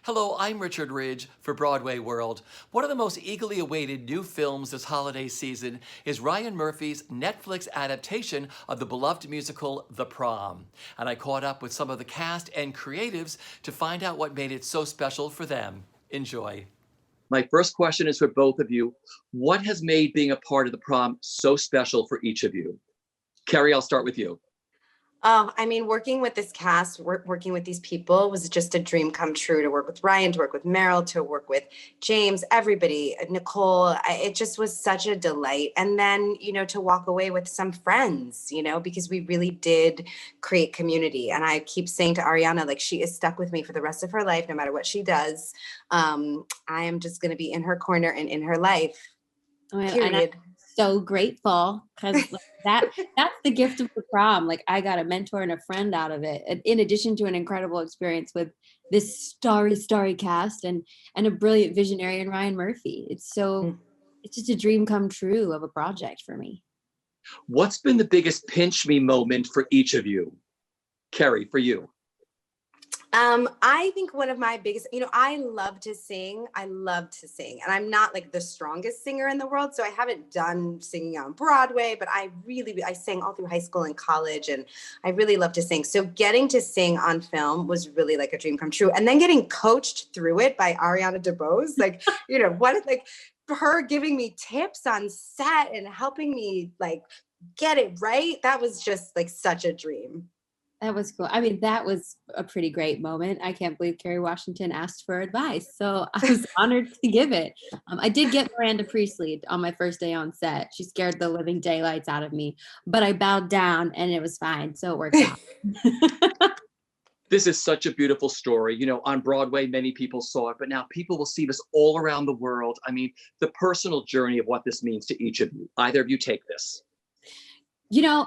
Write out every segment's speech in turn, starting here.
Hello, I'm Richard Ridge for Broadway World. One of the most eagerly awaited new films this holiday season is Ryan Murphy's Netflix adaptation of the beloved musical, The Prom. And I caught up with some of the cast and creatives to find out what made it so special for them. Enjoy. My first question is for both of you. What has made being a part of The Prom so special for each of you? Kerry, I'll start with you. Oh, I mean, working with this cast, working with these people was just a dream come true. To work with Ryan, to work with Meryl, to work with James, everybody, Nicole. It just was such a delight. And then, to walk away with some friends, because we really did create community. And I keep saying to Ariana, like, she is stuck with me for the rest of her life, no matter what she does. I am just going to be in her corner and in her life. Period. So grateful because that's the gift of The Prom. Like, I got a mentor and a friend out of it, in addition to an incredible experience with this starry cast and a brilliant visionary in Ryan Murphy. It's just a dream come true of a project for me. What's been the biggest pinch me moment for each of you? Kerry, for you. I think one of my biggest, I love to sing. And I'm not like the strongest singer in the world. So I haven't done singing on Broadway, but I sang all through high school and college, and I really love to sing. So getting to sing on film was really like a dream come true. And then getting coached through it by Ariana DeBose, like, her giving me tips on set and helping me like get it right. That was just like such a dream. That was cool. I mean, that was a pretty great moment. I can't believe Kerry Washington asked for advice. So I was honored to give it. I did get Miranda Priestley on my first day on set. She scared the living daylights out of me, but I bowed down and it was fine. So it worked out. This is such a beautiful story. On Broadway, many people saw it, but now people will see this all around the world. I mean, the personal journey of what this means to each of you. Either of you take this.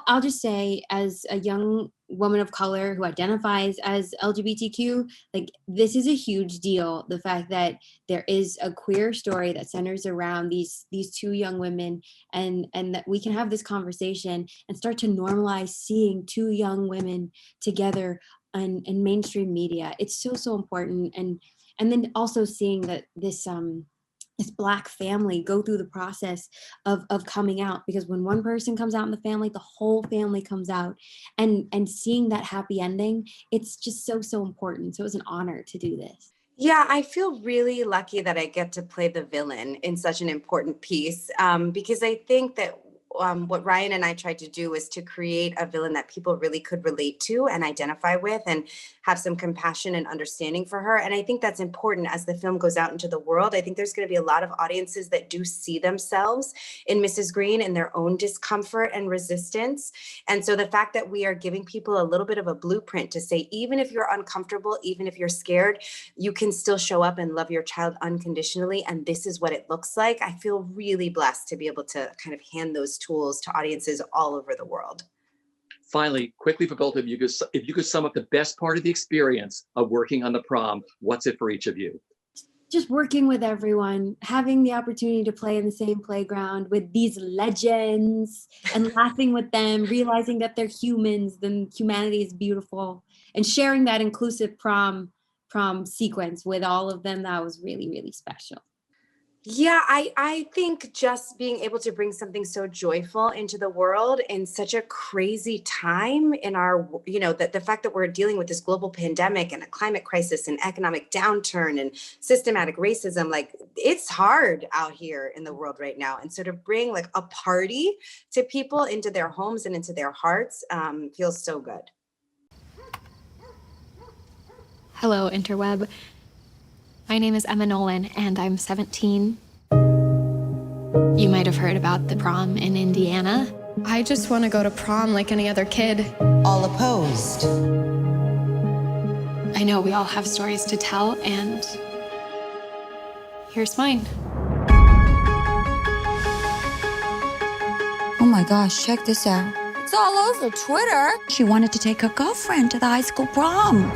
I'll just say, as a young woman of color who identifies as LGBTQ, like, this is a huge deal. The fact that there is a queer story that centers around these two young women, and that we can have this conversation and start to normalize seeing two young women together in mainstream media. It's so important. And then also seeing that this Black family go through the process of coming out, because when one person comes out in the family, the whole family comes out, and seeing that happy ending, it's just so important. So it was an honor to do this. Yeah, I feel really lucky that I get to play the villain in such an important piece, because I think that what Ryan and I tried to do was to create a villain that people really could relate to and identify with and have some compassion and understanding for her. And I think that's important as the film goes out into the world. I think there's going to be a lot of audiences that do see themselves in Mrs. Green and their own discomfort and resistance. And so the fact that we are giving people a little bit of a blueprint to say, even if you're uncomfortable, even if you're scared, you can still show up and love your child unconditionally. And this is what it looks like. I feel really blessed to be able to kind of hand those tools to audiences all over the world. Finally, quickly for both of you, if you could sum up the best part of the experience of working on The Prom, what's it for each of you? Just working with everyone, having the opportunity to play in the same playground with these legends and laughing with them, realizing that they're humans, then humanity is beautiful, and sharing that inclusive prom sequence with all of them. That was really, really special. Yeah, I think just being able to bring something so joyful into the world in such a crazy time in our, the fact that we're dealing with this global pandemic and a climate crisis and economic downturn and systematic racism, like, it's hard out here in the world right now. And so to bring like a party to people into their homes and into their hearts feels so good. Hello, interweb. My name is Emma Nolan, and I'm 17. You might have heard about the prom in Indiana. I just want to go to prom like any other kid. All opposed? I know we all have stories to tell, and here's mine. Oh my gosh, check this out. It's all over Twitter. She wanted to take her girlfriend to the high school prom.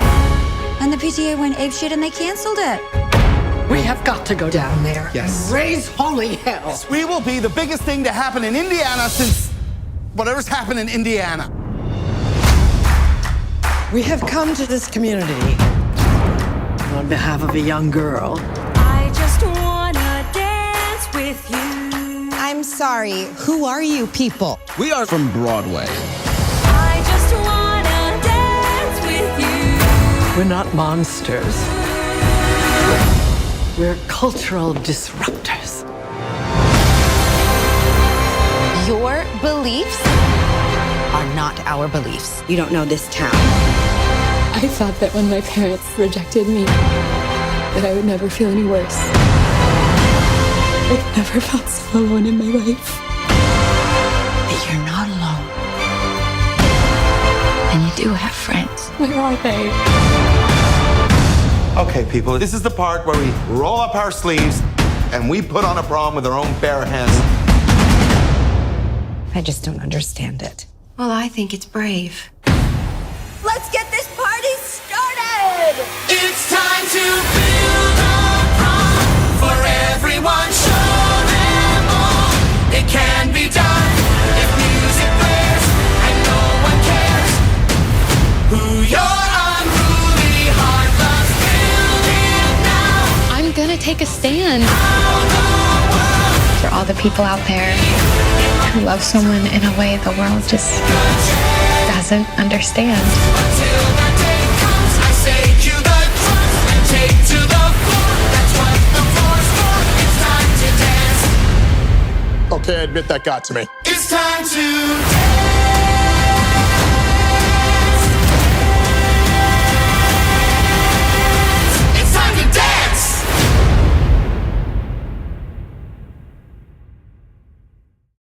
And the PTA went apeshit and they canceled it. We have got to go down there Yes. and raise holy hell. We will be the biggest thing to happen in Indiana since whatever's happened in Indiana. We have come to this community on behalf of a young girl. I just wanna dance with you. I'm sorry, who are you people? We are from Broadway. I just wanna dance with you. We're not monsters. We're cultural disruptors. Your beliefs are not our beliefs. You don't know this town. I thought that when my parents rejected me, that I would never feel any worse. I've never felt so alone in my life. But you're not alone. And you do have friends. Where are they? Okay, people, this is the part where we roll up our sleeves and we put on a prom with our own bare hands. I just don't understand it. Well, I think it's brave. Let's get this party started! It's time to build a prom for everyone. Show them all it can be done if music plays and no one cares who you're unruly heart loves. Build it now. I'm gonna take a stand for all the people out there who love someone in a way the world just doesn't understand. Until that day comes, I say cue the drums and take to the floor. That's what the floor's for. It's time to dance. Okay, I admit that got to me. It's time to dance.